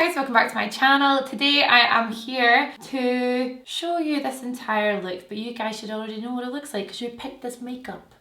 guys, welcome back to my channel. Today I am here to show you this entire look, but you guys should already know what it looks like because you picked this makeup.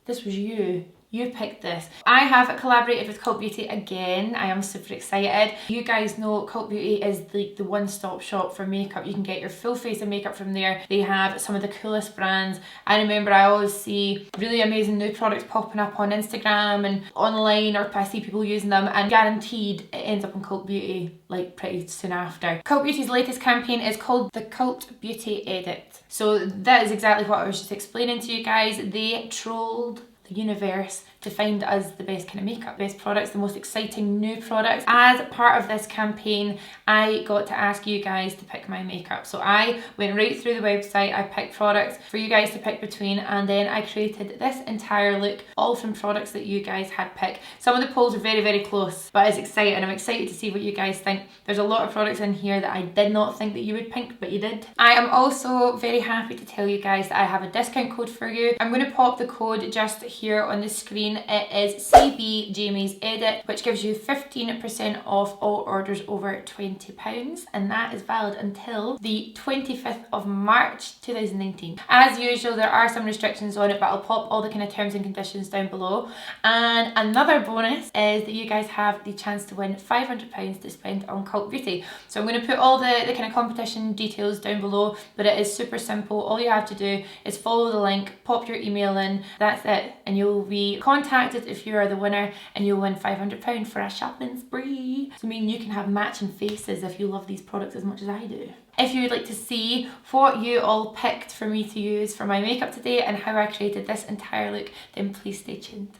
This was you. You picked this. I have collaborated with Cult Beauty again. I am super excited. You guys know Cult Beauty is the one-stop shop for makeup. You can get your full face of makeup from there. They have some of the coolest brands. I remember I always see really amazing new products popping up on Instagram and online, or I see people using them, and guaranteed it ends up on Cult Beauty like pretty soon after. Cult Beauty's latest campaign is called the Cult Beauty Edit. So that is exactly what I was just explaining to you guys. They trolled the universe to find us the best kind of makeup, best products, the most exciting new products. As part of this campaign, I got to ask you guys to pick my makeup. So I went right through the website, I picked products for you guys to pick between, and then I created this entire look, all from products that you guys had picked. Some of the polls are very, very close, but it's exciting. I'm excited to see what you guys think. There's a lot of products in here that I did not think that you would pick, but you did. I am also very happy to tell you guys that I have a discount code for you. I'm going to pop the code just here on the screen. It is CB Jamie's Edit, which gives you 15% off all orders over £20, and that is valid until the 25th of March 2019. As usual, there are some restrictions on it, but I'll pop all the kind of terms and conditions down below. And another bonus is that you guys have the chance to win £500 to spend on Cult Beauty. So I'm going to put all the kind of competition details down below, but it is super simple. All you have to do is follow the link, pop your email in, that's it, and you'll be contacted if you are the winner, and you'll win £500 for a shopping spree. So I mean, you can have matching faces if you love these products as much as I do. If you would like to see what you all picked for me to use for my makeup today and how I created this entire look, then please stay tuned.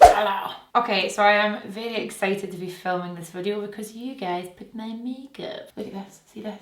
Hello. Okay, so I am very excited to be filming this video because you guys picked my makeup. Look at this, see this?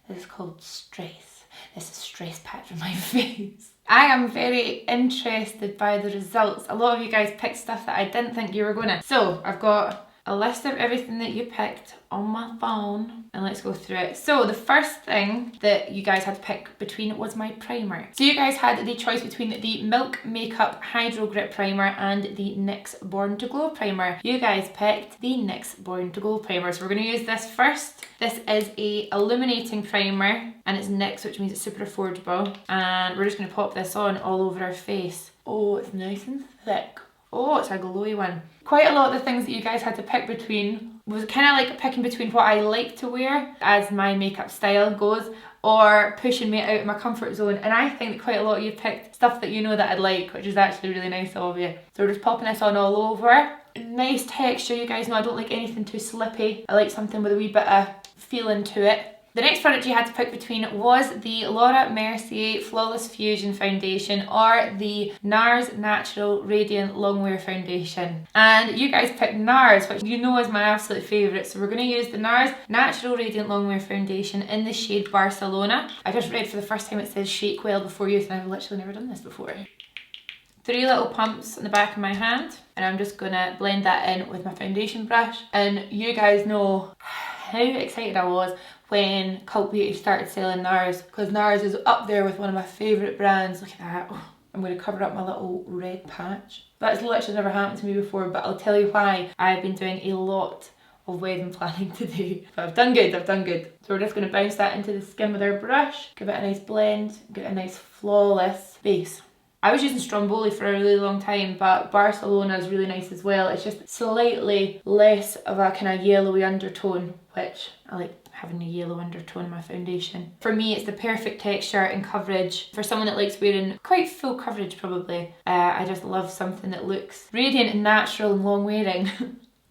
This is called Stress. This is stress packed from my face. I am very interested by the results. A lot of you guys picked stuff that I didn't think you were gonna. So I've got a list of everything that you picked on my phone, and let's go through it. So the first thing that you guys had to pick between was my primer. So you guys had the choice between the Milk Makeup Hydro Grip Primer and the NYX Born to Glow Primer. You guys picked the NYX Born to Glow Primer, so we're going to use this first. This is a illuminating primer, and it's NYX, which means it's super affordable, and we're just going to pop this on all over our face. Oh, it's nice and thick. Oh, it's a glowy one. Quite a lot of the things that you guys had to pick between was kind of like picking between what I like to wear as my makeup style goes, or pushing me out of my comfort zone. And I think that quite a lot of you picked stuff that you know that I'd like, which is actually really nice of you. So we're just popping this on all over. Nice texture. You guys know I don't like anything too slippy. I like something with a wee bit of feeling to it. The next product you had to pick between was the Laura Mercier Flawless Fusion Foundation or the NARS Natural Radiant Longwear Foundation. And you guys picked NARS, which you know is my absolute favourite. So we're going to use the NARS Natural Radiant Longwear Foundation in the shade Barcelona. I just read for the first time it says shake well before use, and I've literally never done this before. 3 little pumps on the back of my hand, and I'm just going to blend that in with my foundation brush. And you guys know how excited I was when Cult Beauty started selling NARS, because NARS is up there with one of my favourite brands. Look at that. Oh, I'm going to cover up my little red patch. That's literally never happened to me before, but I'll tell you why. I've been doing a lot of wedding planning today. But I've done good, I've done good. So we're just going to bounce that into the skin with our brush, give it a nice blend, get a nice flawless base. I was using Stromboli for a really long time, but Barcelona is really nice as well. It's just slightly less of a kind of yellowy undertone, which I like having a yellow undertone in my foundation. For me, it's the perfect texture and coverage for someone that likes wearing quite full coverage probably. I just love something that looks radiant and natural and long wearing.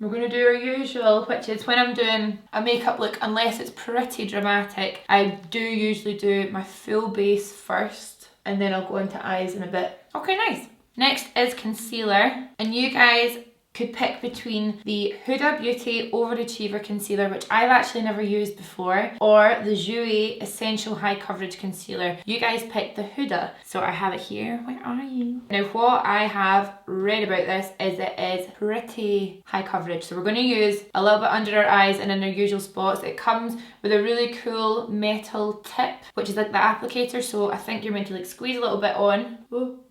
We're going to do our usual, which is when I'm doing a makeup look, unless it's pretty dramatic, I do usually do my full base first, and then I'll go into eyes in a bit. Okay, nice. Next is concealer, and you guys could pick between the Huda Beauty Overachiever Concealer, which I've actually never used before, or the Jouer Essential High Coverage Concealer. You guys picked the Huda, so I have it here. Where are you? Now, what I have read about this is it is pretty high coverage, so we're going to use a little bit under our eyes and in our usual spots. It comes with a really cool metal tip, which is like the applicator, so I think you're meant to like squeeze a little bit on. Whoa.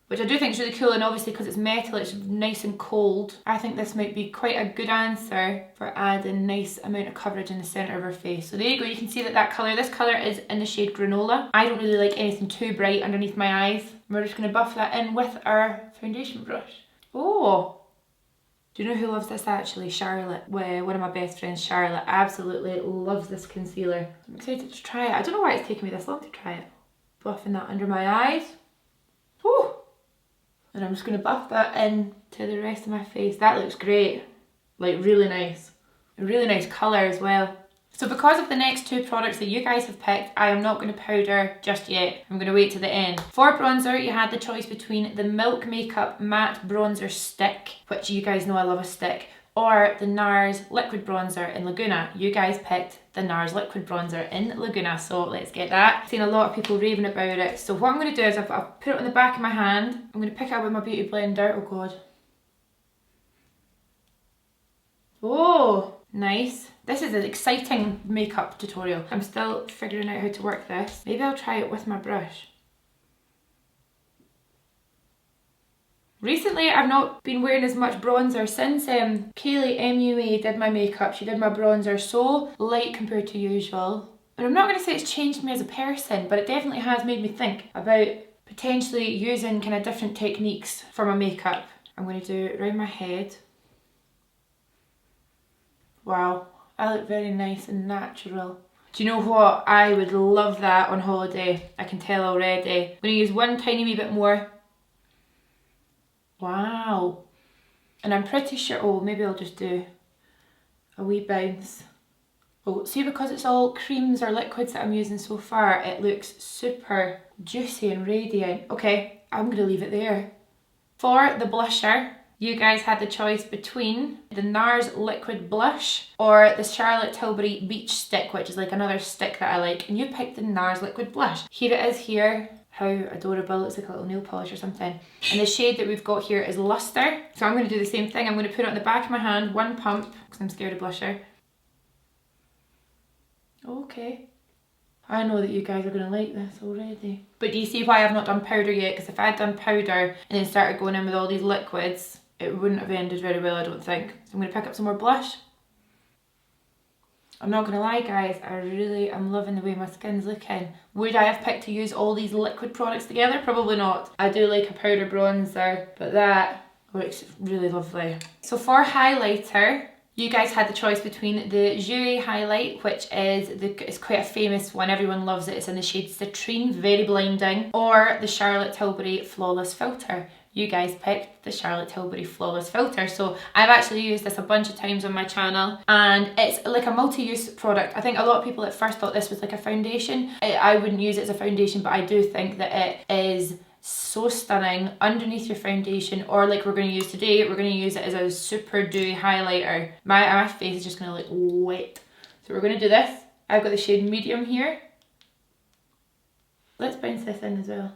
which I do think is really cool, and obviously because it's metal, it's nice and cold. I think this might be quite a good answer for adding nice amount of coverage in the centre of our face. So there you go, you can see that colour, this colour is in the shade Granola. I don't really like anything too bright underneath my eyes. We're just going to buff that in with our foundation brush. Oh! Do you know who loves this actually? Charlotte. Well, one of my best friends, Charlotte, absolutely loves this concealer. I'm excited to try it. I don't know why it's taking me this long to try it. Buffing that under my eyes. Woo! And I'm just going to buff that in to the rest of my face. That looks great. Like really nice. A really nice colour as well. So because of the next two products that you guys have picked, I am not going to powder just yet. I'm going to wait to the end. For bronzer, you had the choice between the Milk Makeup Matte Bronzer Stick, which you guys know I love a stick, or the NARS Liquid Bronzer in Laguna. You guys picked the NARS Liquid Bronzer in Laguna, so let's get that. I've seen a lot of people raving about it. So what I'm going to do is I've put it on the back of my hand. I'm going to pick it up with my beauty blender. Oh god. Oh, nice. This is an exciting makeup tutorial. I'm still figuring out how to work this. Maybe I'll try it with my brush. Recently, I've not been wearing as much bronzer since Kaylee MUA did my makeup. She did my bronzer so light compared to usual. And I'm not going to say it's changed me as a person, but it definitely has made me think about potentially using kind of different techniques for my makeup. I'm going to do it around my head. Wow. I look very nice and natural. Do you know what? I would love that on holiday. I can tell already. I'm going to use one tiny wee bit more. Wow. And I'm pretty sure, oh, maybe I'll just do a wee bounce. Oh, see, because it's all creams or liquids that I'm using so far, it looks super juicy and radiant. Okay, I'm going to leave it there. For the blusher, you guys had the choice between the NARS Liquid Blush or the Charlotte Tilbury Beach Stick, which is like another stick that I like, and you picked the NARS Liquid Blush. Here it is here. How adorable, it's like a little nail polish or something. And the shade that we've got here is Luster. So I'm going to do the same thing. I'm going to put it on the back of my hand, one pump, because I'm scared of blusher. Okay. I know that you guys are going to like this already. But do you see why I've not done powder yet? Because if I had done powder and then started going in with all these liquids, it wouldn't have ended very well, I don't think. So I'm going to pick up some more blush. I'm not going to lie guys, I really am loving the way my skin's looking. Would I have picked to use all these liquid products together? Probably not. I do like a powder bronzer, but that looks really lovely. So for highlighter, you guys had the choice between the Jouer highlight, which is it's quite a famous one, everyone loves it, it's in the shade Citrine, very blinding, or the Charlotte Tilbury Flawless Filter. You guys picked the Charlotte Tilbury Flawless Filter. So I've actually used this a bunch of times on my channel, and it's like a multi-use product. I think a lot of people at first thought this was like a foundation. I wouldn't use it as a foundation, but I do think that it is so stunning underneath your foundation, or like we're going to use today, we're going to use it as a super dewy highlighter. My face is just going to look wet. So we're going to do this. I've got the shade Medium here. Let's bounce this in as well.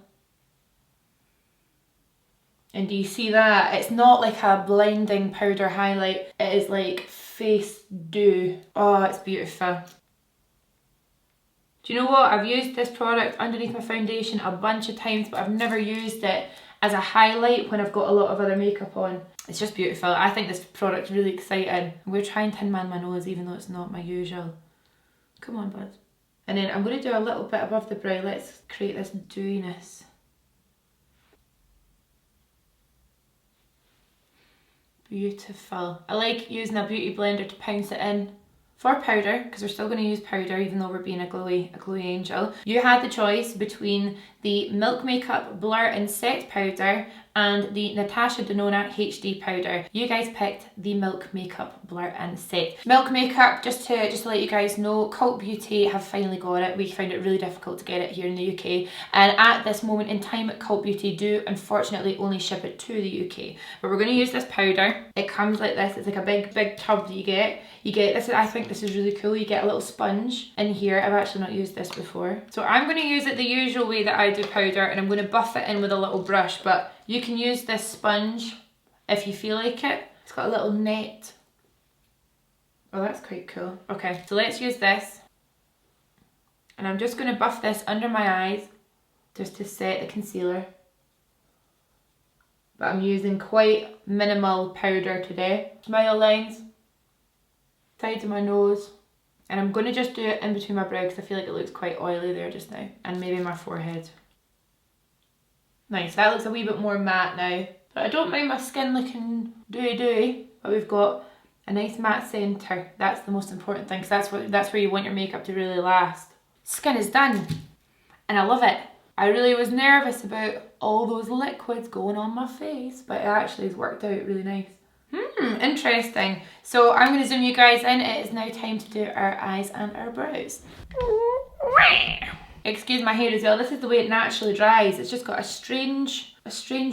And do you see that? It's not like a blinding powder highlight. It is like face dew. Oh, it's beautiful. Do you know what? I've used this product underneath my foundation a bunch of times, but I've never used it as a highlight when I've got a lot of other makeup on. It's just beautiful. I think this product's really exciting. I'm going to try and Tin Man my nose even though it's not my usual. Come on, bud. And then I'm going to do a little bit above the brow. Let's create this dewiness. Beautiful. I like using a beauty blender to pounce it in. For powder, because we're still going to use powder even though we're being a glowy angel, you had the choice between the Milk Makeup Blur and Set powder and the Natasha Denona HD powder. You guys picked the Milk Makeup Blur and Set. Milk Makeup, just to let you guys know, Cult Beauty have finally got it. We found it really difficult to get it here in the UK, and at this moment in time Cult Beauty do unfortunately only ship it to the UK. But we're going to use this powder. It comes like this. It's like a big tub that you get. You get this. I think this is really cool. You get a little sponge in here. I've actually not used this before. So I'm going to use it the usual way that I do powder, and I'm going to buff it in with a little brush, but you can use this sponge if you feel like it. It's got a little net. Oh, that's quite cool. Okay, so let's use this. And I'm just going to buff this under my eyes just to set the concealer. but I'm using quite minimal powder today. Smile lines, sides of my nose, and I'm going to just do it in between my brow because I feel like it looks quite oily there just now, and maybe my forehead. Nice, that looks a wee bit more matte now, but I don't mind my skin looking dewy, but we've got a nice matte centre. That's the most important thing, because that's where you want your makeup to really last. Skin is done, and I love it. I really was nervous about all those liquids going on my face, but it actually has worked out really nice. Interesting. So I'm going to zoom you guys in. It is now time to do our eyes and our brows. Excuse my hair as well. This is the way it naturally dries. It's just got a strange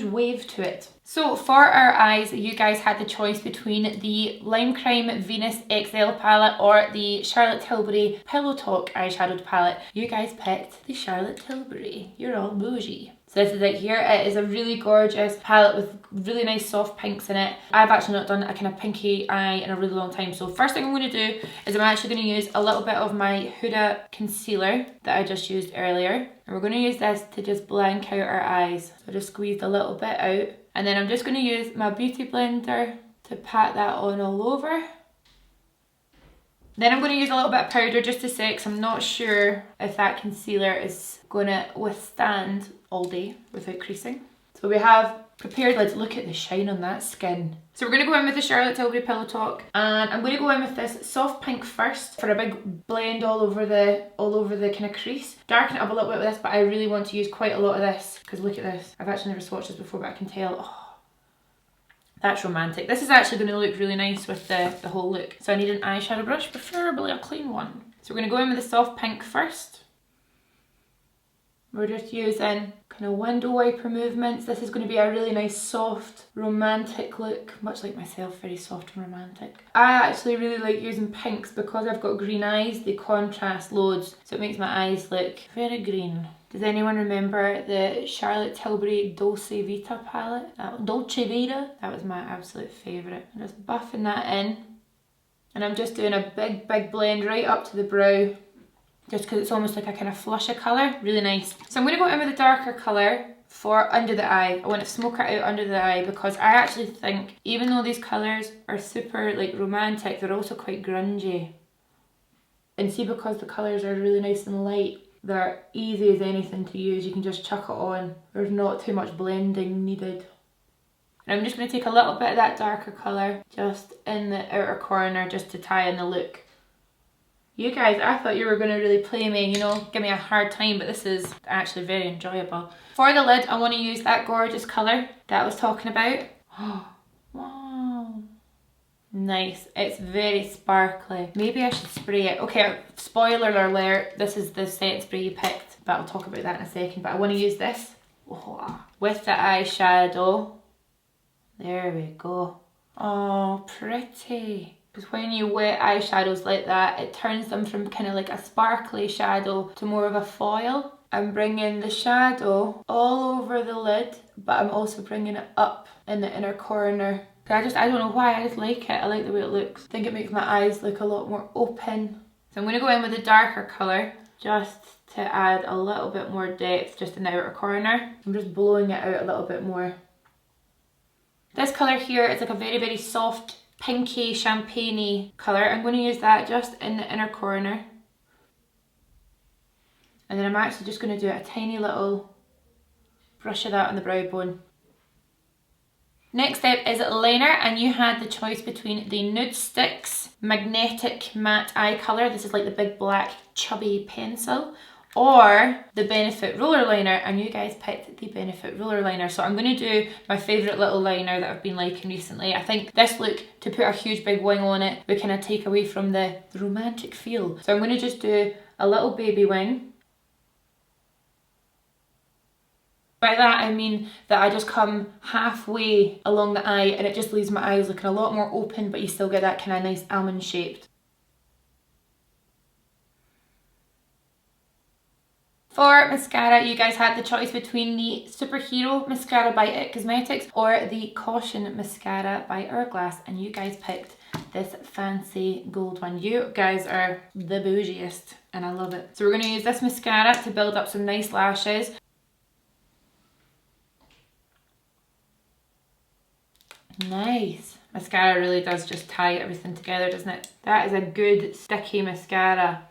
wave to it. So for our eyes, you guys had the choice between the Lime Crime Venus XL palette or the Charlotte Tilbury Pillow Talk eyeshadow palette. You guys picked the Charlotte Tilbury. You're all bougie. So this is it here. It is a really gorgeous palette with really nice soft pinks in it. I've actually not done a kind of pinky eye in a really long time. So first thing I'm going to do is I'm actually going to use a little bit of my Huda concealer that I just used earlier. And we're going to use this to just blank out our eyes. So I just squeezed a little bit out. And then I'm just going to use my beauty blender to pat that on all over. Then I'm going to use a little bit of powder just to say, because I'm not sure if that concealer is going to withstand all day without creasing. So we have prepared, let's look at the shine on that skin. So we're going to go in with the Charlotte Tilbury Pillow Talk, and I'm going to go in with this soft pink first for a big blend all over the kind of crease. Darken it up a little bit with this, but I really want to use quite a lot of this, because look at this. I've actually never swatched this before, but I can tell, oh, that's romantic. This is actually going to look really nice with the whole look. So I need an eyeshadow brush, preferably a clean one. So we're going to go in with the soft pink first. We're just using kind of window wiper movements. This is going to be a really nice soft romantic look, much like myself, very soft and romantic. I actually really like using pinks because I've got green eyes. They contrast loads, so it makes my eyes look very green. Does anyone remember the Charlotte Tilbury Dolce Vita palette? Dolce Vita? That was my absolute favourite. I'm just buffing that in, and I'm just doing a big blend right up to the brow, just because it's almost like a kind of flushy colour, really nice. So I'm going to go in with a darker colour for under the eye. I want to smoke it out under the eye because I actually think, even though these colours are super like romantic, they're also quite grungy. And see, because the colours are really nice and light, they're easy as anything to use. You can just chuck it on. There's not too much blending needed. And I'm just going to take a little bit of that darker colour just in the outer corner just to tie in the look. You guys, I thought you were going to really play me, you know, give me a hard time, but this is actually very enjoyable. For the lid, I want to use that gorgeous colour that I was talking about. Oh, wow. Nice. It's very sparkly. Maybe I should spray it. Okay, spoiler alert, this is the set spray you picked, but I'll talk about that in a second. But I want to use this with the eyeshadow. There we go. Oh, pretty. Because when you wet eyeshadows like that, it turns them from kind of like a sparkly shadow to more of a foil. I'm bringing the shadow all over the lid, but I'm also bringing it up in the inner corner. I don't know why, I just like it. I like the way it looks. I think it makes my eyes look a lot more open. So I'm going to go in with a darker colour just to add a little bit more depth just in the outer corner. I'm just blowing it out a little bit more. This colour here is like a very soft pinky champagne-y colour. I'm going to use that just in the inner corner. And then I'm actually just going to do a tiny little brush of that on the brow bone. Next step is liner, and you had the choice between the Nudestix Magnetic Matte Eye Colour. This is like the big black chubby pencil, or the Benefit Roller Liner, and you guys picked the Benefit Roller Liner. So I'm going to do my favourite little liner that I've been liking recently. I think this look, to put a huge big wing on it, we kind of take away from the romantic feel. So I'm going to just do a little baby wing. By that I mean that I just come halfway along the eye and it just leaves my eyes looking a lot more open, but you still get that kind of nice almond shaped. For mascara, you guys had the choice between the Superhero Mascara by IT Cosmetics or the Caution Mascara by Hourglass, and you guys picked this fancy gold one. You guys are the bougiest and I love it. So we're going to use this mascara to build up some nice lashes. Nice. Mascara really does just tie everything together, doesn't it? That is a good sticky mascara.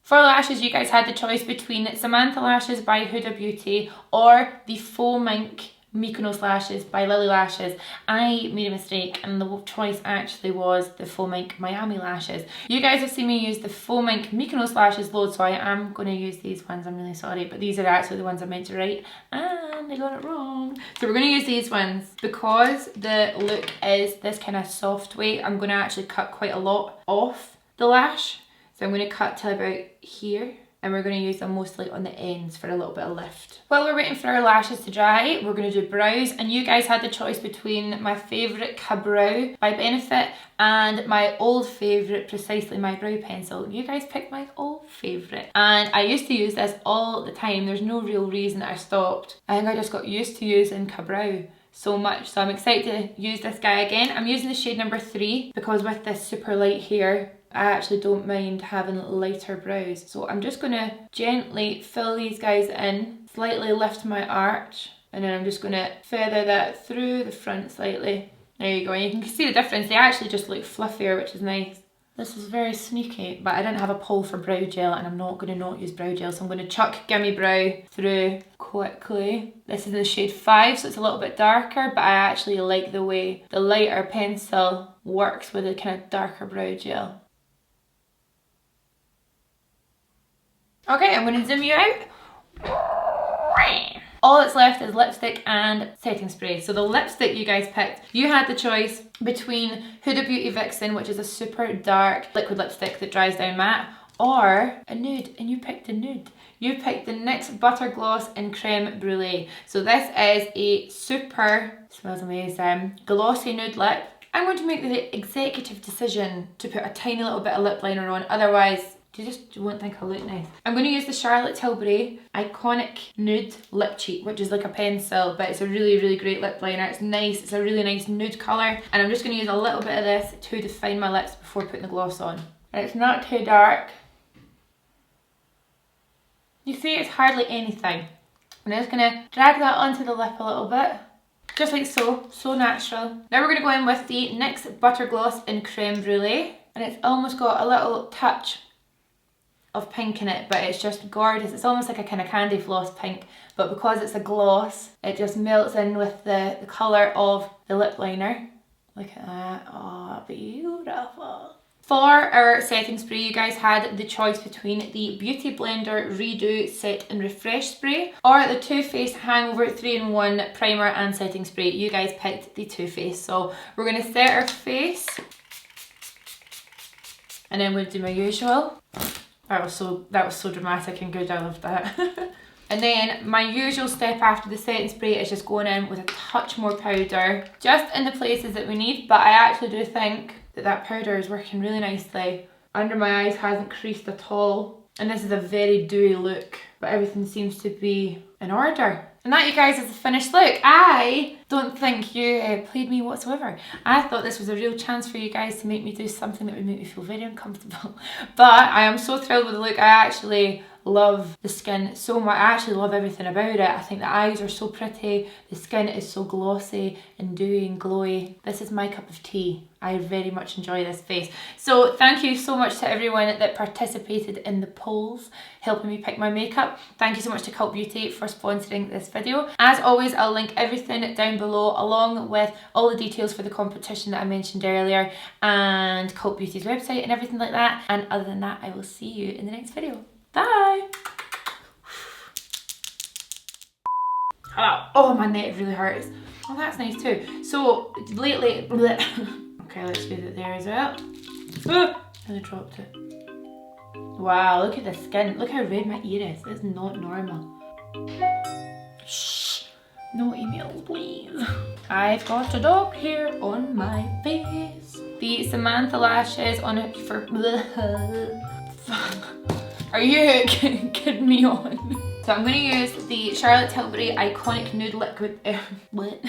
For lashes, you guys had the choice between Samantha Lashes by Huda Beauty or the Faux Mink Mykonos Lashes by Lily Lashes. I made a mistake and the choice actually was the Faux Mink Miami Lashes. You guys have seen me use the Faux Mink Mykonos Lashes loads, so I am going to use these ones. I'm really sorry, but these are actually the ones I meant to write and I got it wrong. So we're going to use these ones. Because the look is this kind of soft way, I'm going to actually cut quite a lot off the lash. So I'm going to cut till about here. And we're going to use them mostly on the ends for a little bit of lift. While we're waiting for our lashes to dry, we're going to do brows. And you guys had the choice between my favourite Ka-Brow by Benefit and my old favourite Precisely My Brow Pencil. You guys picked my old favourite. And I used to use this all the time. There's no real reason that I stopped. I think I just got used to using Ka-Brow so much. So I'm excited to use this guy again. I'm using the shade number 3 because with this super light hair, I actually don't mind having lighter brows. So I'm just going to gently fill these guys in, slightly lift my arch, and then I'm just going to feather that through the front slightly. There you go, and you can see the difference. They actually just look fluffier, which is nice. This is very sneaky, but I didn't have a pull for brow gel and I'm not going to not use brow gel, so I'm going to chuck Gimme Brow through quickly. This is the shade 5, so it's a little bit darker, but I actually like the way the lighter pencil works with the kind of darker brow gel. Okay, I'm going to zoom you out. All that's left is lipstick and setting spray. So the lipstick you guys picked, you had the choice between Huda Beauty Vixen, which is a super dark liquid lipstick that dries down matte, or a nude, and you picked a nude. You picked the NYX Butter Gloss in Creme Brulee. So this is a super, smells amazing, glossy nude lip. I'm going to make the executive decision to put a tiny little bit of lip liner on, otherwise you won't think I look nice. I'm going to use the Charlotte Tilbury Iconic Nude Lip Cheat, which is like a pencil, but it's a really, really great lip liner. It's nice, it's a really nice nude colour, and I'm just going to use a little bit of this to define my lips before putting the gloss on. And it's not too dark. You see, it's hardly anything. I'm just going to drag that onto the lip a little bit. Just like so, so natural. Now we're going to go in with the NYX Butter Gloss in Creme Brulee, and it's almost got a little touch of pink in it, but it's just gorgeous. It's almost like a kind of candy floss pink, but because it's a gloss, it just melts in with the colour of the lip liner. Look at that. Oh, beautiful. For our setting spray, you guys had the choice between the Beauty Blender Redo Set and Refresh Spray or the Too Faced Hangover 3-in-1 Primer and Setting Spray. You guys picked the Too Faced. So we're going to set our face, and then we'll do my usual. That was so dramatic and good, I loved that. And then my usual step after the setting spray is just going in with a touch more powder, just in the places that we need, but I actually do think that that powder is working really nicely. Under my eyes hasn't creased at all, and this is a very dewy look, but everything seems to be in order. And that, you guys, is the finished look. I don't think you played me whatsoever. I thought this was a real chance for you guys to make me do something that would make me feel very uncomfortable. But I am so thrilled with the look. I actually love the skin so much. I actually love everything about it. I think the eyes are so pretty. The skin is so glossy and dewy and glowy. This is my cup of tea. I very much enjoy this face. So thank you so much to everyone that participated in the polls, helping me pick my makeup. Thank you so much to Cult Beauty for sponsoring this video. As always, I'll link everything down below along with all the details for the competition that I mentioned earlier and Cult Beauty's website and everything like that. And other than that, I will see you in the next video. Bye! Oh, my neck really hurts. Oh, that's nice too. So, lately... Okay, let's use it there as well. And I dropped it. Wow, look at the skin. Look how red my ear is. It's not normal. Shh. No emails, please. I've got a dog hair on my face. The Samantha lashes on it for... Are you kidding me on? So I'm going to use the Charlotte Tilbury Iconic Nude Liquid... what?